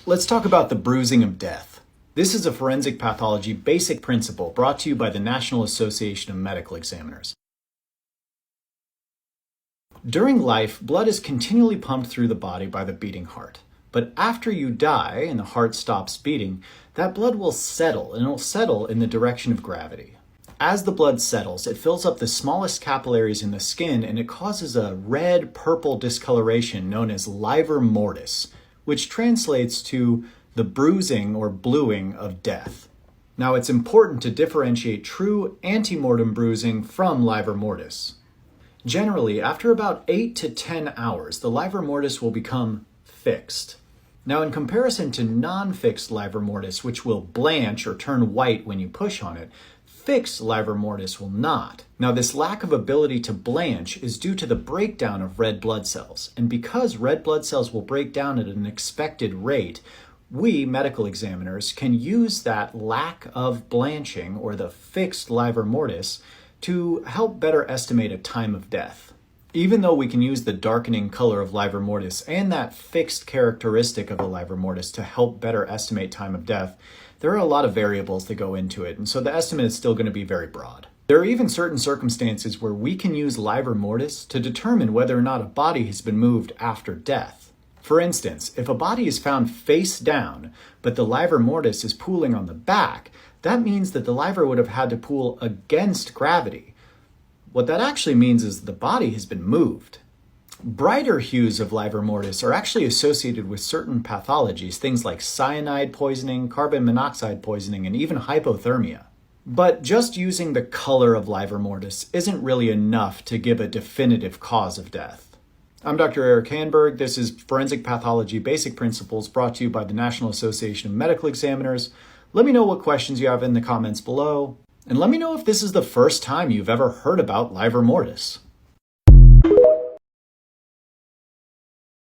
Let's talk about the bruising of death. This is a forensic pathology basic principle brought to you by the National Association of Medical Examiners. During life, blood is continually pumped through the body by the beating heart. But after you die and the heart stops beating, that blood will settle, and it will settle in the direction of gravity. As the blood settles, it fills up the smallest capillaries in the skin, and it causes a red-purple discoloration known as livor mortis, which translates to the bruising or bluing of death. Now, it's important to differentiate true antemortem bruising from livor mortis. Generally, after about 8 to 10 hours, the livor mortis will become fixed. Now, in comparison to non-fixed livor mortis, which will blanch or turn white when you push on it, fixed livor mortis will not. Now, this lack of ability to blanch is due to the breakdown of red blood cells. And because red blood cells will break down at an expected rate, we, medical examiners, can use that lack of blanching, or the fixed livor mortis, to help better estimate a time of death. Even though we can use the darkening color of livor mortis and that fixed characteristic of the livor mortis to help better estimate time of death, there are a lot of variables that go into it, and so the estimate is still going to be very broad. There are even certain circumstances where we can use livor mortis to determine whether or not a body has been moved after death. For instance, if a body is found face down, but the livor mortis is pooling on the back, that means that the livor would have had to pool against gravity. What that actually means is the body has been moved. Brighter hues of livor mortis are actually associated with certain pathologies, things like cyanide poisoning, carbon monoxide poisoning, and even hypothermia. But just using the color of livor mortis isn't really enough to give a definitive cause of death. I'm Dr. Eric Hanberg. This is Forensic Pathology Basic Principles, brought to you by the National Association of Medical Examiners. Let me know what questions you have in the comments below, and let me know if this is the first time you've ever heard about livor mortis.